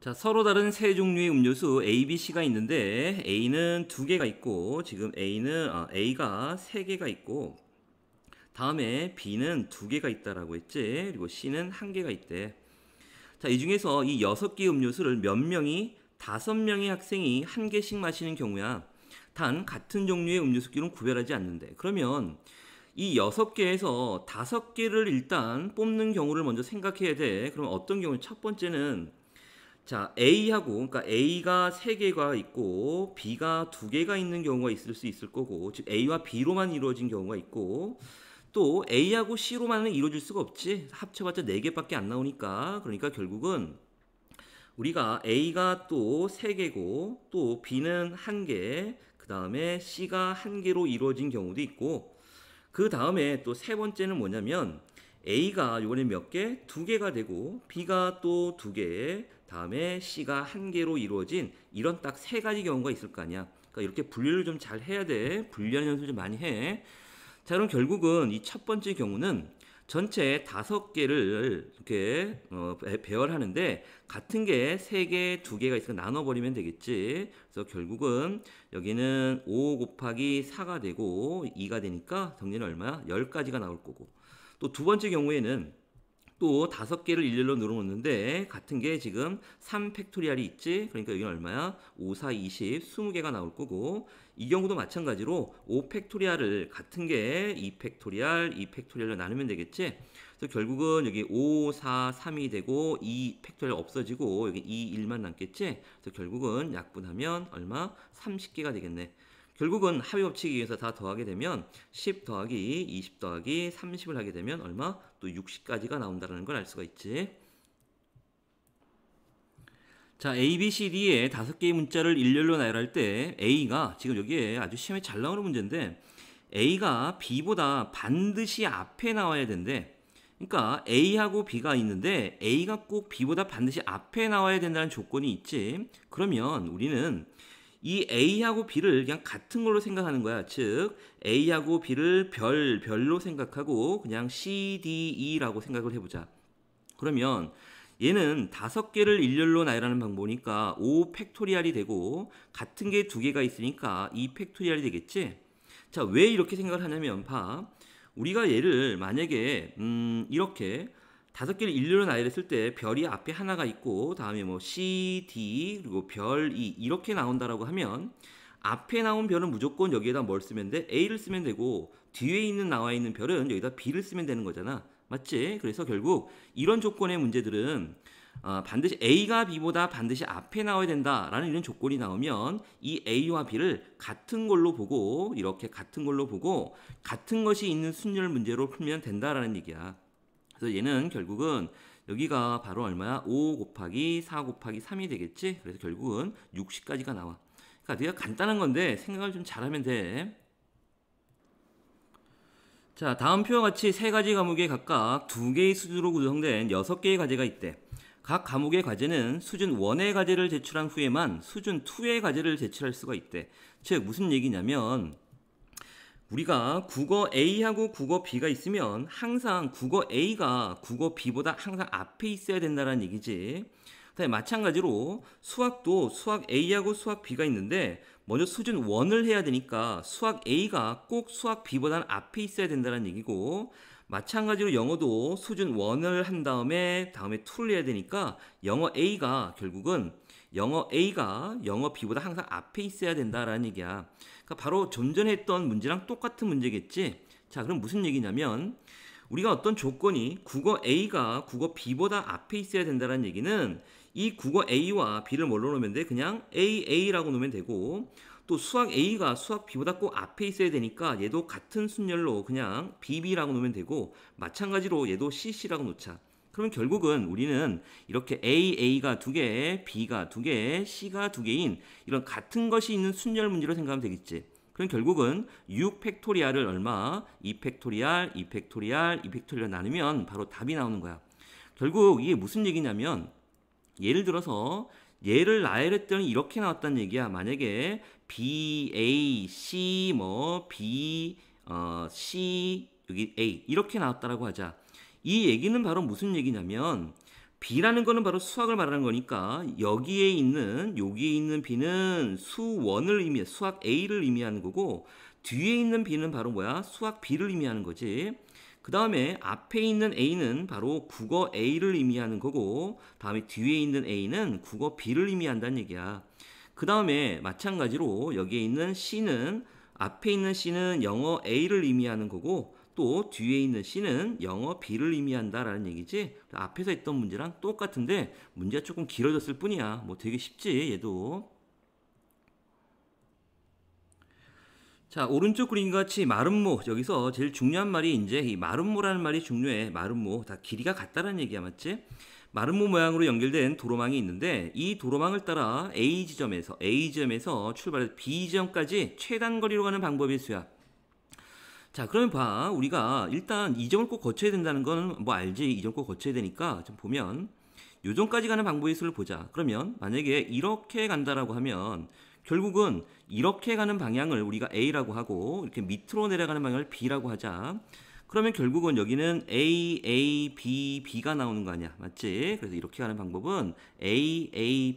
자, 서로 다른 세 종류의 음료수 A, B, C가 있는데 A는 두 개가 있고 지금 A가 세 개가 있고 다음에 B는 두 개가 있다라고 했지. 그리고 C는 한 개가 있대. 자, 이 중에서 이 6개 음료수를 몇 명이 5명의 학생이 한 개씩 마시는 경우야. 단 같은 종류의 음료수끼리는 구별하지 않는데. 그러면 이 6개에서 5개를 일단 뽑는 경우를 먼저 생각해야 돼. 그럼 어떤 경우? 첫 번째는 자, 그러니까 A가 3개가 있고 B가 2개가 있는 경우가 있을 수 있을 거고, 즉 A와 B로만 이루어진 경우가 있고, 또 A하고 C로만은 이루어질 수가 없지. 합쳐봤자 4개밖에 안 나오니까. 그러니까 결국은 우리가 A가 또 3개고 또 B는 1개, 그 다음에 C가 1개로 이루어진 경우도 있고, 그 다음에 또 세 번째는 뭐냐면 A가 이번에 몇 개? 2개가 되고 B가 또 2개, 다음에 C가 1개로 이루어진 이런 딱 3가지 경우가 있을 거 아니야. 그러니까 이렇게 분류를 좀 잘 해야 돼. 분류하는 연습 좀 많이 해. 자, 그럼 결국은 이 첫 번째 경우는 전체 5개를 이렇게 배열하는데 같은 게 3개, 2개가 있으니까 나눠버리면 되겠지. 그래서 결국은 여기는 5 곱하기 4가 되고 2가 되니까 정리는 얼마야? 10가지가 나올 거고. 또 두 번째 경우에는 또 5개를 일렬로 늘어놓는데 같은 게 지금 3팩토리얼이 있지. 그러니까 여기는 얼마야? 5, 4, 20, 20개가 나올 거고, 이 경우도 마찬가지로 5팩토리얼을 같은 게 2팩토리얼, 2팩토리얼로 나누면 되겠지. 그래서 결국은 여기 5, 4, 3이 되고 2팩토리얼 없어지고 여기 2, 1만 남겠지. 그래서 결국은 약분하면 얼마? 30개가 되겠네. 결국은 합의 법칙에 의해서 다 더하게 되면 10 더하기 20 더하기 30을 하게 되면 얼마? 또 60까지가 나온다는 걸 알 수가 있지. 자, A, B, C, D의 5개의 문자를 일렬로 나열할 때 A가 지금 여기에 아주 시험에 잘 나오는 문제인데 A가 B보다 반드시 앞에 나와야 된대. 그러니까 A하고 B가 있는데 A가 꼭 B보다 반드시 앞에 나와야 된다는 조건이 있지. 그러면 우리는 이 A하고 B를 그냥 같은 걸로 생각하는 거야. 즉 A하고 B를 별로 생각하고 그냥 C, D, E라고 생각을 해보자. 그러면 얘는 5개를 일렬로 나열하는 방법이니까 5 팩토리얼이 되고 같은 게 2개가 있으니까 2 팩토리얼이 되겠지. 자, 왜 이렇게 생각을 하냐면 봐. 우리가 얘를 만약에 이렇게 5개를 일렬로 나열했을 때 별이 앞에 하나가 있고 다음에 뭐 C, D 그리고 별 2 이렇게 나온다라고 하면 앞에 나온 별은 무조건 여기에다 뭘 쓰면 돼? A를 쓰면 되고 뒤에 나와 있는 별은 여기다 B를 쓰면 되는 거잖아. 맞지? 그래서 결국 이런 조건의 문제들은 반드시 A가 B보다 반드시 앞에 나와야 된다라는 이런 조건이 나오면 이 A와 B를 같은 걸로 보고 이렇게 같은 걸로 보고 같은 것이 있는 순열 문제로 풀면 된다라는 얘기야. 그래서 얘는 결국은 여기가 바로 얼마야? 5 곱하기 4 곱하기 3이 되겠지? 그래서 결국은 60까지가 나와. 그러니까 되게 간단한 건데 생각을 좀 잘하면 돼. 자, 다음 표와 같이 3가지 과목에 각각 2개의 수준으로 구성된 6개의 과제가 있대. 각 과목의 과제는 수준 1의 과제를 제출한 후에만 수준 2의 과제를 제출할 수가 있대. 즉 무슨 얘기냐면 우리가 국어 A하고 국어 B가 있으면 항상 국어 A가 국어 B보다 항상 앞에 있어야 된다는 얘기지. 마찬가지로 수학도 수학 A하고 수학 B가 있는데 먼저 수준 1을 해야 되니까 수학 A가 꼭 수학 B보다는 앞에 있어야 된다는 얘기고, 마찬가지로 영어도 수준 1을 한 다음에 2를 해야 되니까 영어 A가 결국은 영어 A가 영어 B보다 항상 앞에 있어야 된다라는 얘기야. 그러니까 바로 좀 전에 했던 문제랑 똑같은 문제겠지. 자, 그럼 무슨 얘기냐면 우리가 어떤 조건이 국어 A가 국어 B보다 앞에 있어야 된다는 얘기는 이 국어 A와 B를 뭘로 놓으면 돼? 그냥 AA라고 놓으면 되고, 또 수학 A가 수학 B보다 꼭 앞에 있어야 되니까 얘도 같은 순열로 그냥 BB라고 놓으면 되고, 마찬가지로 얘도 CC라고 놓자. 그러면 결국은 우리는 이렇게 AA가 2개, B가 2개, C가 2개인 이런 같은 것이 있는 순열 문제로 생각하면 되겠지. 그럼 결국은 6 팩토리얼을 얼마? 2 팩토리얼, 2 팩토리얼, 2 팩토리얼 나누면 바로 답이 나오는 거야. 결국 이게 무슨 얘기냐면 예를 들어서 얘를 나열했더니 이렇게 나왔다는 얘기야. 만약에 B, A, C, B, C, 여기 A 이렇게 나왔다라고 하자. 이 얘기는 바로 무슨 얘기냐면 B라는 거는 바로 수학을 말하는 거니까 여기에 있는 B는 수원을 수학 A를 의미하는 거고 뒤에 있는 B는 바로 뭐야? 수학 B를 의미하는 거지. 그 다음에 앞에 있는 A는 바로 국어 A를 의미하는 거고 다음에 뒤에 있는 A는 국어 B를 의미한다는 얘기야. 그 다음에 마찬가지로 여기에 있는 C는 앞에 있는 C는 영어 A를 의미하는 거고 또 뒤에 있는 C는 영어 B를 의미한다라는 얘기지. 앞에서 했던 문제랑 똑같은데 문제가 조금 길어졌을 뿐이야. 뭐 되게 쉽지 얘도. 자, 오른쪽 그림과 같이 마름모, 여기서 제일 중요한 말이 이제 이 마름모라는 말이 중요해. 마름모, 다 길이가 같다는 얘기야, 맞지? 마름모 모양으로 연결된 도로망이 있는데 이 도로망을 따라 A 지점에서 출발해서 B 지점까지 최단 거리로 가는 방법이 수야. 자, 그러면 봐. 우리가 일단 이 점을 꼭 거쳐야 된다는 건 뭐 알지? 이 점 꼭 거쳐야 되니까 좀 보면 요점까지 가는 방법의 수를 보자. 그러면 만약에 이렇게 간다라고 하면 결국은 이렇게 가는 방향을 우리가 A라고 하고 이렇게 밑으로 내려가는 방향을 B라고 하자. 그러면 결국은 여기는 B가 나오는 거 아니야. 맞지? 그래서 이렇게 가는 방법은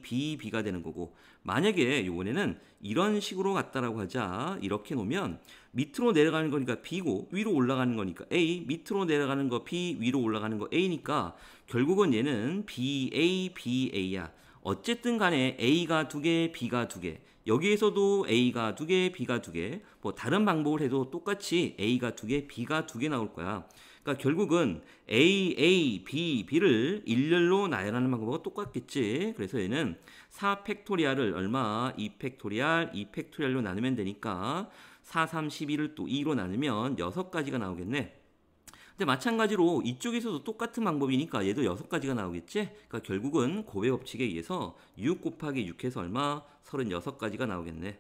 B가 되는 거고 만약에 이번에는 이런 식으로 갔다라고 하자. 이렇게 놓으면 밑으로 내려가는 거니까 B고 위로 올라가는 거니까 A, 밑으로 내려가는 거 B, 위로 올라가는 거 A니까 결국은 얘는 BA야. 어쨌든 간에 A가 2개, B가 2개. 여기에서도 A가 2개, B가 2개. 뭐 다른 방법을 해도 똑같이 A가 2개, B가 2개 나올 거야. 그러니까 결국은 B를 일렬로 나열하는 방법과 똑같겠지. 그래서 얘는 4 팩토리얼을 얼마? 2 팩토리얼로 나누면 되니까 4, 3, 12를 또 2로 나누면 6가지가 나오겠네. 근데 마찬가지로 이쪽에서도 똑같은 방법이니까 얘도 6가지가 나오겠지? 그러니까 결국은 고배 법칙에 의해서 6 곱하기 6 해서 얼마? 36가지가 나오겠네.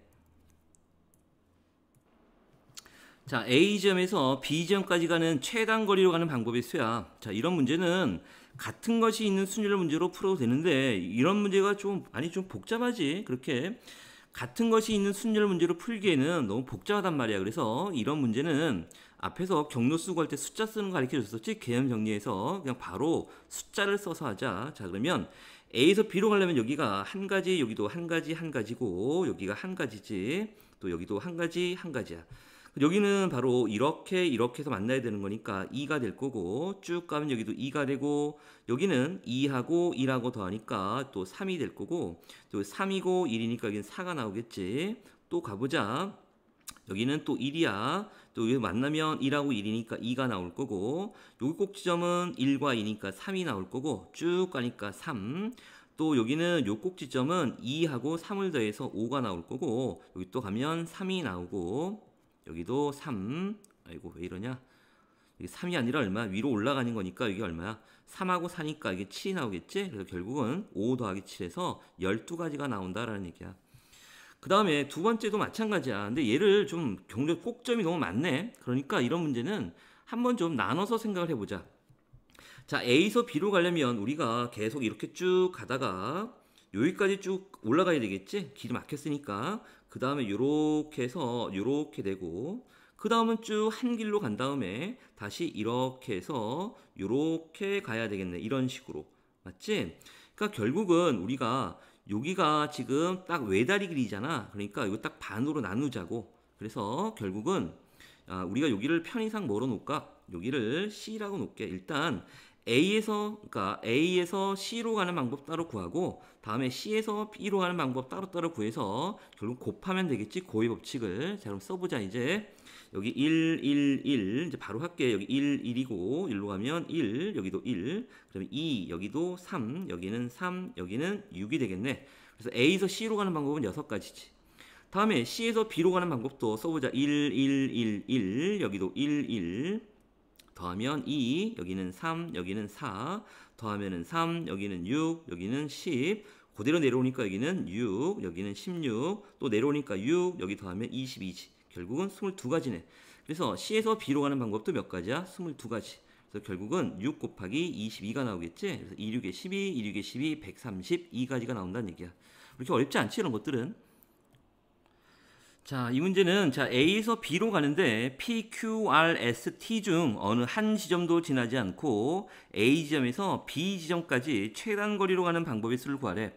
자, A지점에서 B지점까지 가는 최단 거리로 가는 방법이 수야. 자, 이런 문제는 같은 것이 있는 순위를 문제로 풀어도 되는데 이런 문제가 좀 복잡하지. 그렇게 같은 것이 있는 순위를 문제로 풀기에는 너무 복잡하단 말이야. 그래서 이런 문제는 앞에서 경로수 구할 때 숫자 쓰는 거 가르쳐 줬었지. 개념 정리해서 그냥 바로 숫자를 써서 하자. 자, 그러면 A에서 B로 가려면 여기가 한 가지, 여기도 한 가지고 여기가 한 가지지. 또 여기도 한 가지야. 여기는 바로 이렇게 해서 만나야 되는 거니까 2가 될 거고 쭉 가면 여기도 2가 되고 여기는 2하고 1하고 더하니까 또 3이 될 거고 또 3이고 1이니까 여기는 4가 나오겠지. 또 가보자. 여기는 또 1이야. 또 여기 만나면 1하고 1이니까 2가 나올 거고 여기 꼭지점은 1과 2니까 3이 나올 거고 쭉 가니까 3. 또 여기는 요 꼭지점은 2하고 3을 더해서 5가 나올 거고 여기 또 가면 3이 나오고 여기도 3. 아이고 왜 이러냐. 이게 3이 아니라 얼마? 위로 올라가는 거니까 이게 얼마야? 3하고 4니까 이게 7이 나오겠지? 그래서 결국은 5 더하기 7에서 12가지가 나온다라는 얘기야. 그 다음에 두 번째도 마찬가지야. 근데 얘를 좀 경력 꼭점이 너무 많네. 그러니까 이런 문제는 한번 좀 나눠서 생각을 해보자. 자, A에서 B로 가려면 우리가 계속 이렇게 쭉 가다가 여기까지 쭉 올라가야 되겠지? 길이 막혔으니까. 그 다음에 이렇게 해서 이렇게 되고 그 다음은 쭉 한 길로 간 다음에 다시 이렇게 해서 이렇게 가야 되겠네. 이런 식으로. 맞지? 그러니까 결국은 우리가 여기가 지금 딱 외다리 길이잖아. 그러니까 이거 딱 반으로 나누자고. 그래서 결국은 우리가 여기를 편의상 뭐로 놓을까? 여기를 C라고 놓을게. 일단 그러니까 A에서 C로 가는 방법 따로 구하고 다음에 C에서 B로 가는 방법 따로따로 구해서 결국 곱하면 되겠지. 고의 법칙을. 자, 그럼 써보자 이제. 여기 1 이제 바로 할게. 여기 1이고 1로 가면 1, 여기도 1, 그러면 2, 여기도 3, 여기는 3, 여기는 6이 되겠네. 그래서 A에서 C로 가는 방법은 6가지지. 다음에 C에서 B로 가는 방법도 써보자. 1, 여기도 1, 더하면 2, 여기는 3, 여기는 4, 더하면은 3, 여기는 6, 여기는 10, 그대로 내려오니까 여기는 6, 여기는 16, 또 내려오니까 6, 여기 더하면 22지. 결국은 22가지네. 그래서 C에서 B로 가는 방법도 몇 가지야? 22가지. 그래서 결국은 6 곱하기 22가 나오겠지. 그래서 2, 6에 12, 2, 6에 12, 132가지가 나온다는 얘기야. 그렇게 어렵지 않지 이런 것들은. 자, 이 문제는 자, A에서 B로 가는데 P, Q, R, S, T 중 어느 한 지점도 지나지 않고 A 지점에서 B 지점까지 최단 거리로 가는 방법의 수를 구하래.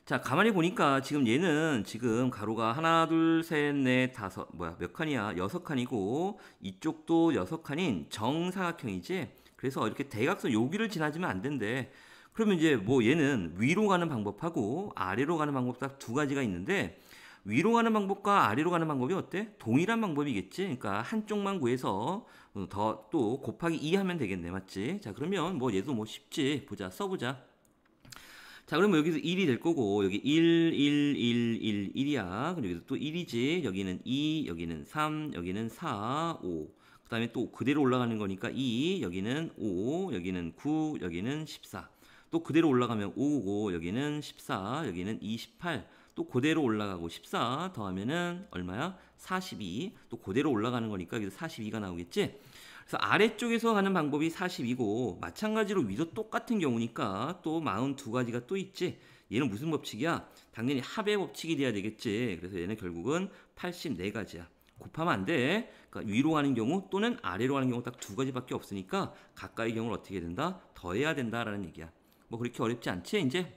자, 가만히 보니까 지금 얘는 지금 가로가 하나, 둘, 셋, 넷, 다섯, 몇 칸이야? 여섯 칸이고 이쪽도 여섯 칸인 정사각형이지. 그래서 이렇게 대각선 여기를 지나지면 안 된대. 그러면 이제 뭐 얘는 위로 가는 방법하고 아래로 가는 방법 딱 두 가지가 있는데 위로 가는 방법과 아래로 가는 방법이 어때? 동일한 방법이겠지. 그러니까 한쪽만 구해서 더 또 곱하기 2 하면 되겠네. 맞지? 자, 그러면 뭐 얘도 뭐 쉽지. 보자. 써보자. 자, 그러면 여기서 1이 될 거고, 여기 1, 1, 1, 1, 1이야. 그럼 여기서 또 1이지. 여기는 2, 여기는 3, 여기는 4, 5. 그 다음에 또 그대로 올라가는 거니까 2, 여기는 5, 여기는 9, 여기는 14. 또 그대로 올라가면 5고, 여기는 14, 여기는 28. 또 그대로 올라가고 14 더하면은 얼마야? 42. 또 그대로 올라가는 거니까 여기서 42가 나오겠지? 그래서 아래쪽에서 하는 방법이 40이고 마찬가지로 위도 똑같은 경우니까 또 42가지가 또 있지. 얘는 무슨 법칙이야? 당연히 합의 법칙이 돼야 되겠지. 그래서 얘는 결국은 84가지야. 곱하면 안 돼. 그러니까 위로 가는 경우 또는 아래로 가는 경우 딱 두 가지밖에 없으니까 가까이 경우를 어떻게 된다? 더해야 된다라는 얘기야. 뭐 그렇게 어렵지 않지 이제?